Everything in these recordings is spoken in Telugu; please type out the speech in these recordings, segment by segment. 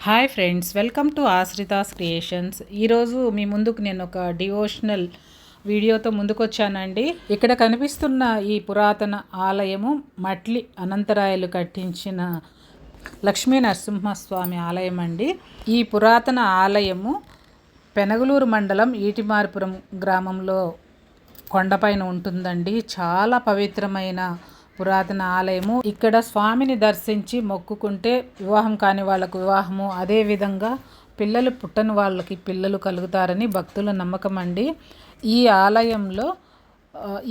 Hi friends, welcome to Ashrita's creations. ఈరోజు మీ ముందుకు నేను ఒక డివోషనల్ వీడియోతో ముందుకొచ్చానండి. ఇక్కడ కనిపిస్తున్న ఈ పురాతన ఆలయము మట్లి అనంతరాయలు కట్టించిన లక్ష్మీ నరసింహస్వామి ఆలయం అండి. ఈ పురాతన ఆలయము పెనగలూరు మండలం ఈటిమార్పురం గ్రామంలో కొండపైన ఉంటుందండి. చాలా పవిత్రమైన పురాతన ఆలయము. ఇక్కడ స్వామిని దర్శించి మొక్కుకుంటే వివాహం కాని వాళ్ళకు వివాహము, అదేవిధంగా పిల్లలు పుట్టని వాళ్ళకి పిల్లలు కలుగుతారని భక్తుల నమ్మకం అండి. ఈ ఆలయంలో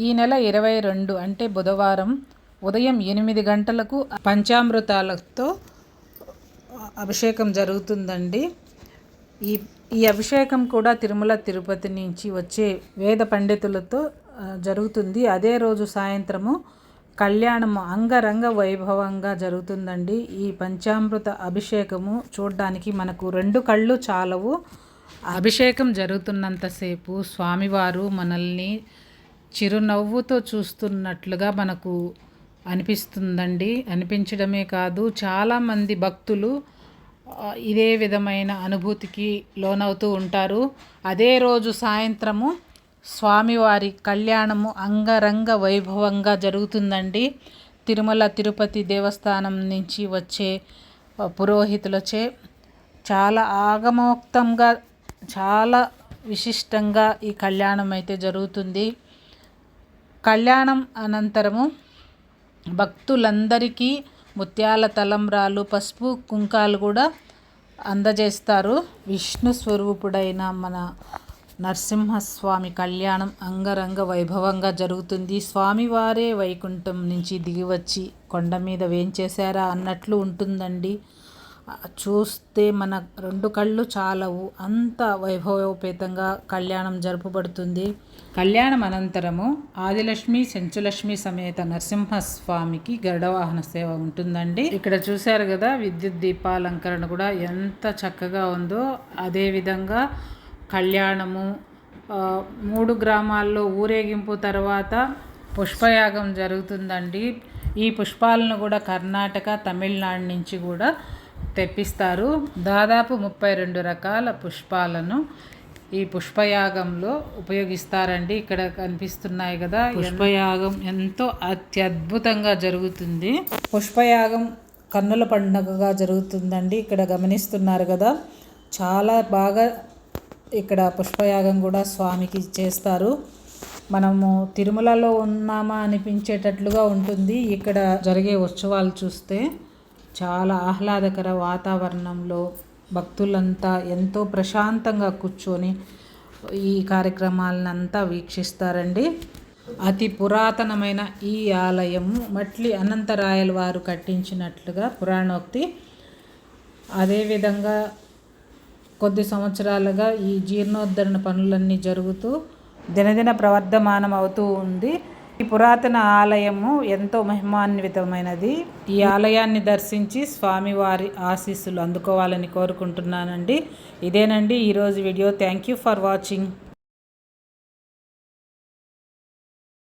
ఈ నెల 22 అంటే బుధవారం ఉదయం 8 గంటలకు పంచామృతాలతో అభిషేకం జరుగుతుందండి. ఈ ఈ అభిషేకం కూడా తిరుమల తిరుపతి నుంచి వచ్చే వేద పండితులతో జరుగుతుంది. అదే రోజు సాయంత్రము కళ్యాణము అంగరంగ వైభవంగా జరుగుతుందండి. ఈ పంచామృత అభిషేకము చూడడానికి మనకు 2 కళ్ళు చాలవు. అభిషేకం జరుగుతున్నంతసేపు స్వామివారు మనల్ని చిరునవ్వుతో చూస్తున్నట్లుగా మనకు అనిపిస్తుందండి. అనిపించడమే కాదు, చాలామంది భక్తులు ఇదే విధమైన అనుభూతికి లోనవుతూ ఉంటారు. అదే రోజు సాయంత్రము స్వామివారి కళ్యాణము అంగరంగ వైభవంగా జరుగుతుందండి. తిరుమల తిరుపతి దేవస్థానం నుంచి వచ్చే పురోహితులచే చాలా ఆగమోక్తంగా, చాలా విశిష్టంగా ఈ కళ్యాణం అయితే జరుగుతుంది. కళ్యాణం అనంతరము భక్తులందరికీ ముత్యాల తలంబ్రాలు, పసుపు కుంకాలు కూడా అందజేస్తారు. విష్ణు స్వరూపుడైన మన నరసింహస్వామి కళ్యాణం అంగరంగ వైభవంగా జరుగుతుంది. స్వామివారే వైకుంఠం నుంచి దిగివచ్చి కొండ మీద వేంచేశారా అన్నట్లు ఉంటుందండి. చూస్తే మన 2 కళ్ళు చాలవు, అంత వైభవోపేతంగా కళ్యాణం జరుపబడుతుంది. కళ్యాణం అనంతరము ఆదిలక్ష్మి చెంచులక్ష్మి సమేత నరసింహస్వామికి గరుడవాహన సేవ ఉంటుందండి. ఇక్కడ చూశారు కదా, విద్యుత్ దీపాలంకరణ కూడా ఎంత చక్కగా ఉందో. అదేవిధంగా కళ్యాణము 3 గ్రామాల్లో ఊరేగింపు తర్వాత పుష్పయాగం జరుగుతుందండి. ఈ పుష్పాలను కూడా కర్ణాటక, తమిళనాడు నుంచి కూడా తెప్పిస్తారు. దాదాపు 32 రకాల పుష్పాలను ఈ పుష్పయాగంలో ఉపయోగిస్తారండి. ఇక్కడ కనిపిస్తున్నాయి కదా, పుష్పయాగం ఎంతో అత్యద్భుతంగా జరుగుతుంది. పుష్పయాగం కన్నుల పండుగగా జరుగుతుందండి. ఇక్కడ గమనిస్తున్నారు కదా, చాలా బాగా ఇక్కడ పుష్పయాగం కూడా స్వామికి చేస్తారు. మనము తిరుమలలో ఉన్నామా అనిపించేటట్లుగా ఉంటుంది. ఇక్కడ జరిగే ఉత్సవాలు చూస్తే చాలా ఆహ్లాదకర వాతావరణంలో భక్తులంతా ఎంతో ప్రశాంతంగా కూర్చొని ఈ కార్యక్రమాలనంతా వీక్షిస్తారండి. అతి పురాతనమైన ఈ ఆలయము మట్లి అనంతరాయలు వారు కట్టించినట్లుగా పురాణోక్తి. అదేవిధంగా కొద్ది సంవత్సరాలుగా ఈ జీర్ణోద్ధరణ పనులన్నీ జరుగుతూ దినదిన ప్రవర్ధమానం అవుతూ ఉంది. ఈ పురాతన ఆలయము ఎంతో మహిమాన్వితమైనది. ఈ ఆలయాన్ని దర్శించి స్వామివారి ఆశీస్సులు అందుకోవాలని కోరుకుంటున్నానండి. ఇదేనండి ఈరోజు video. Thank you for watching.